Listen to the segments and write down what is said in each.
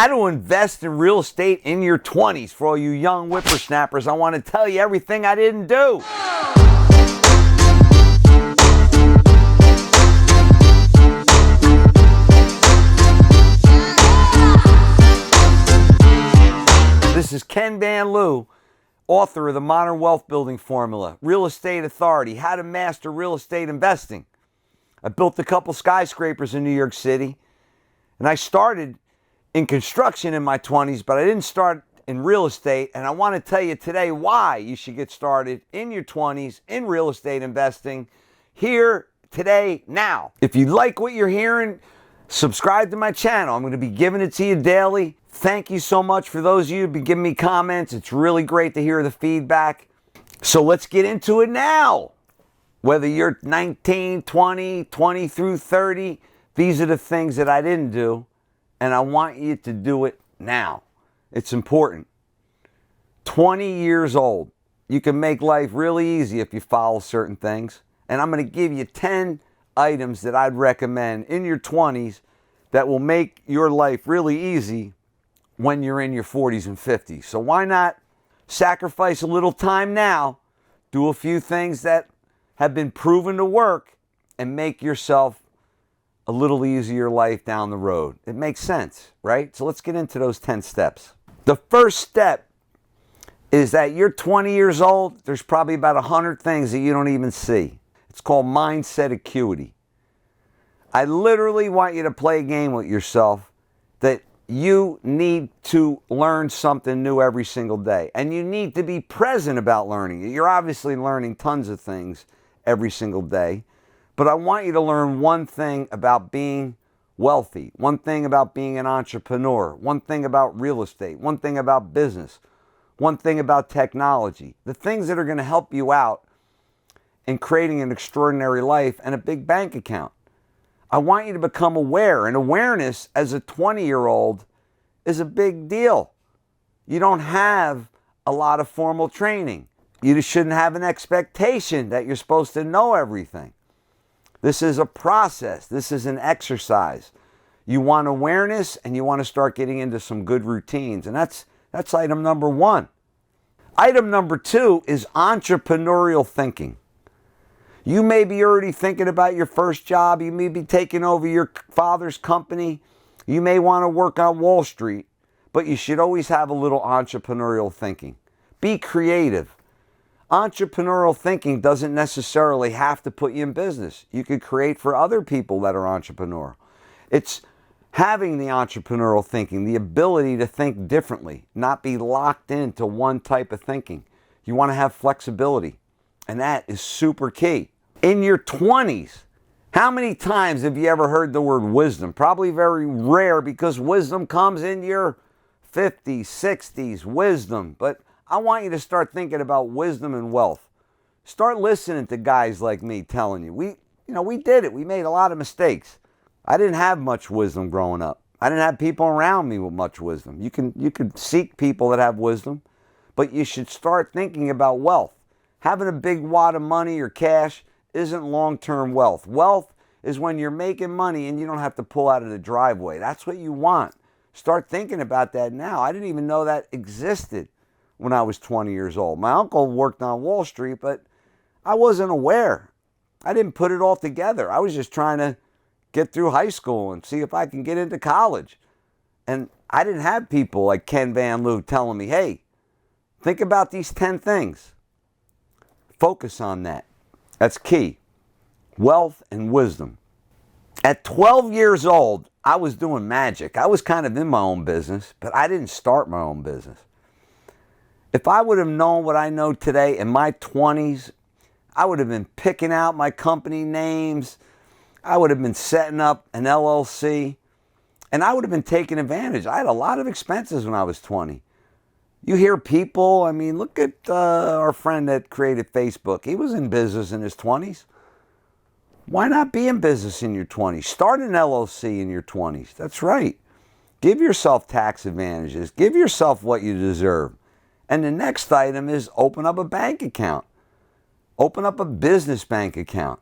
How to invest in real estate in your 20s. For all you young whippersnappers, I want to tell you everything I didn't do. This is Ken Van Liew, author of The Modern Wealth Building Formula, Real Estate Authority, How to Master Real Estate Investing. I built a couple skyscrapers in New York City, and I started in construction in my 20s, but I didn't start in real estate, and I want to tell you today why you should get started in your 20s in real estate investing here, today, now. If you like what you're hearing, subscribe to my channel. I'm going to be giving it to you daily. Thank you so much for those of you who've been giving me comments. It's really great to hear the feedback. So let's get into it now. Whether you're 19, 20, 20 through 30, these are the things that I didn't do, and I want you to do it now. It's important. 20 years old. You can make life really easy if you follow certain things. And I'm going to give you 10 items that I'd recommend in your 20s that will make your life really easy when you're in your 40s and 50s. So why not sacrifice a little time now, do a few things that have been proven to work, and make yourself a little easier life down the road. It makes sense, right? So let's get into those 10 steps. The first step is that you're 20 years old, there's probably about 100 things that you don't even see. It's called mindset acuity. I literally want you to play a game with yourself that you need to learn something new every single day. And you need to be present about learning it. You're obviously learning tons of things every single day. But I want you to learn one thing about being wealthy, one thing about being an entrepreneur, one thing about real estate, one thing about business, one thing about technology. The things that are going to help you out in creating an extraordinary life and a big bank account. I want you to become aware, and awareness as a 20-year-old is a big deal. You don't have a lot of formal training. You just shouldn't have an expectation that you're supposed to know everything. This is a process. This is an exercise. You want awareness, and you want to start getting into some good routines, and that's item number one. Item number two is entrepreneurial thinking. You may be already thinking about your first job. You may be taking over your father's company. You may want to work on Wall Street, but you should always have a little entrepreneurial thinking. Be creative. Entrepreneurial thinking doesn't necessarily have to put you in business. You could create for other people that are entrepreneurial. It's having the entrepreneurial thinking, the ability to think differently, not be locked into one type of thinking. You want to have flexibility, and that is super key. In your 20s, how many times have you ever heard the word wisdom? Probably very rare, because wisdom comes in your 50s, 60s, wisdom. But I want you to start thinking about wisdom and wealth. Start listening to guys like me telling you. We did it. We made a lot of mistakes. I didn't have much wisdom growing up. I didn't have people around me with much wisdom. You could seek people that have wisdom, but you should start thinking about wealth. Having a big wad of money or cash isn't long-term wealth. Wealth is when you're making money and you don't have to pull out of the driveway. That's what you want. Start thinking about that now. I didn't even know that existed when I was 20 years old. My uncle worked on Wall Street, but I wasn't aware. I didn't put it all together. I was just trying to get through high school and see if I can get into college. And I didn't have people like Ken Van Liew telling me, hey, think about these 10 things. Focus on that. That's key. Wealth and wisdom. At 12 years old, I was doing magic. I was kind of in my own business, but I didn't start my own business. If I would have known what I know today in my 20s, I would have been picking out my company names. I would have been setting up an LLC, and I would have been taking advantage. I had a lot of expenses when I was 20. You hear people, I mean, look at our friend that created Facebook. He was in business in his 20s. Why not be in business in your 20s? Start an LLC in your 20s. That's right. Give yourself tax advantages. Give yourself what you deserve. And the next item is open up a bank account. Open up a business bank account.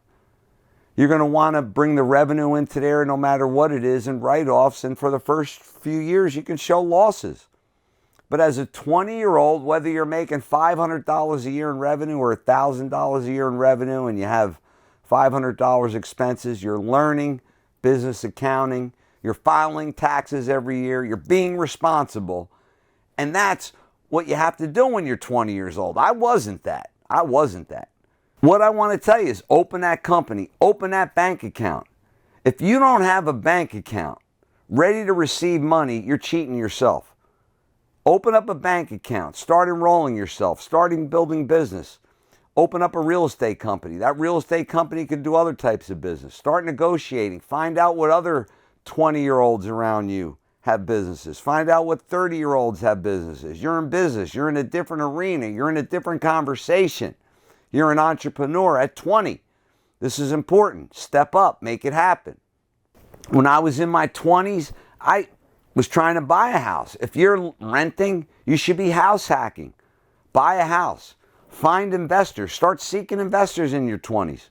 You're going to want to bring the revenue into there no matter what it is and write-offs. And for the first few years, you can show losses. But as a 20-year-old, whether you're making $500 a year in revenue or $1,000 a year in revenue and you have $500 expenses, you're learning business accounting, you're filing taxes every year, you're being responsible. And that's what you have to do when you're 20 years old. I wasn't that. What I want to tell you is open that company, open that bank account. If you don't have a bank account ready to receive money, you're cheating yourself. Open up a bank account, start enrolling yourself, starting building business. Open up a real estate company. That real estate company can do other types of business. Start negotiating. Find out what other 20-year-olds around you have businesses. Find out what 30-year-olds have businesses. You're in business. You're in a different arena. You're in a different conversation. You're an entrepreneur at 20. This is important. Step up. Make it happen. When I was in my 20s, I was trying to buy a house. If you're renting, you should be house hacking. Buy a house. Find investors. Start seeking investors in your 20s.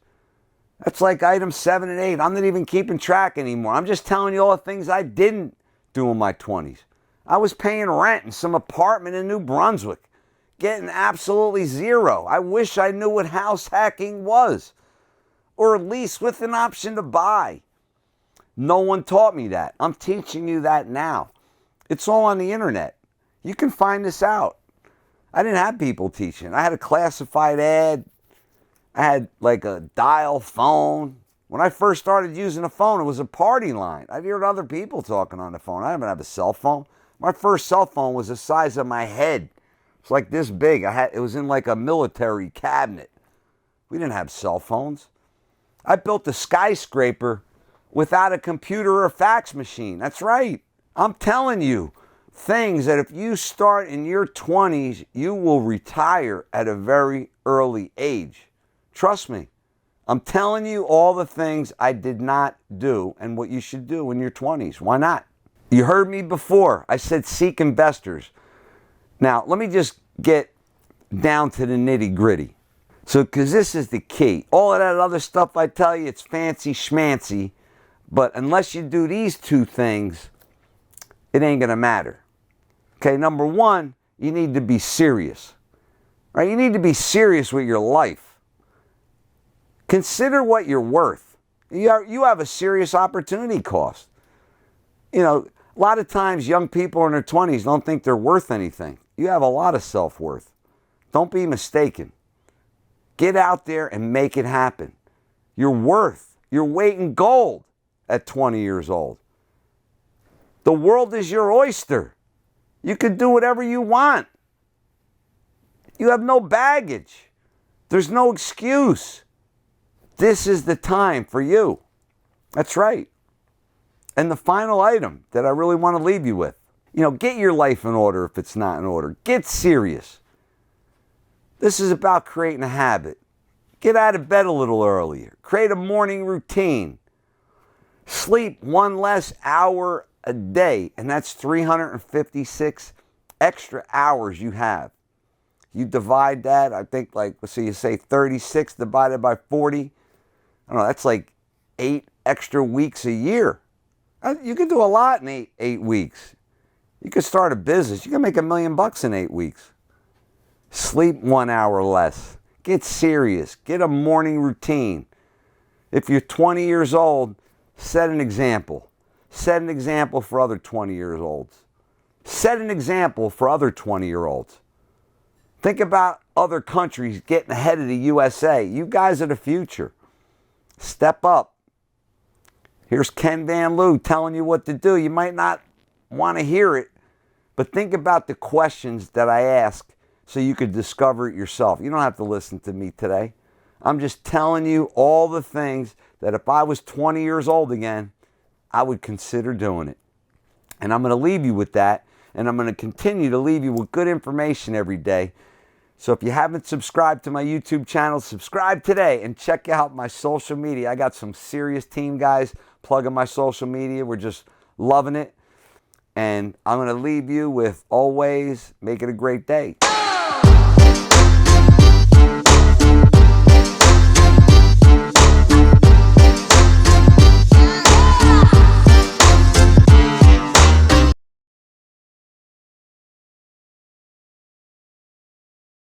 That's like item 7 and 8. I'm not even keeping track anymore. I'm just telling you all the things I didn't do in my 20s. I was paying rent in some apartment in New Brunswick, getting absolutely zero. I wish I knew what house hacking was, or at least with an option to buy. No one taught me that. I'm teaching you that now. It's all on the internet. You can find this out. I didn't have people teaching. I had a classified ad. I had like a dial phone. When I first started using a phone, it was a party line. I'd heard other people talking on the phone. I didn't have a cell phone. My first cell phone was the size of my head. It's like this big. It was in like a military cabinet. We didn't have cell phones. I built a skyscraper without a computer or a fax machine. That's right. I'm telling you things that if you start in your 20s, you will retire at a very early age. Trust me. I'm telling you all the things I did not do and what you should do in your 20s. Why not? You heard me before. I said seek investors. Now, let me just get down to the nitty-gritty. So, because this is the key. All of that other stuff I tell you, it's fancy schmancy. But unless you do these two things, it ain't going to matter. Okay, number one, you need to be serious. Right? You need to be serious with your life. Consider what you're worth. You have a serious opportunity cost. You know, a lot of times young people in their 20s don't think they're worth anything. You have a lot of self-worth. Don't be mistaken. Get out there and make it happen. You're worth your weight in gold at 20 years old. The world is your oyster. You can do whatever you want. You have no baggage. There's no excuse. This is the time for you. That's right. And the final item that I really want to leave you with, get your life in order if it's not in order. Get serious. This is about creating a habit. Get out of bed a little earlier. Create a morning routine. Sleep one less hour a day, and that's 356 extra hours you have. You divide that, I think you say 36 divided by 40. I don't know, that's like 8 extra weeks a year. You can do a lot in eight weeks. You can start a business. You can make $1 million in 8 weeks. Sleep 1 hour less. Get serious. Get a morning routine. If you're 20 years old, set an example. Set an example for other 20-year-olds. Set an example for other 20-year-olds. Think about other countries getting ahead of the USA. You guys are the future. Step up. Here's Ken Van Liew telling you what to do. You might not want to hear it, but think about the questions that I ask so you could discover it yourself. You don't have to listen to me today. I'm just telling you all the things that if I was 20 years old again, I would consider doing it. And I'm going to leave you with that, and I'm going to continue to leave you with good information every day. So if you haven't subscribed to my YouTube channel, subscribe today and check out my social media. I got some serious team guys plugging my social media. We're just loving it. And I'm going to leave you with always make it a great day.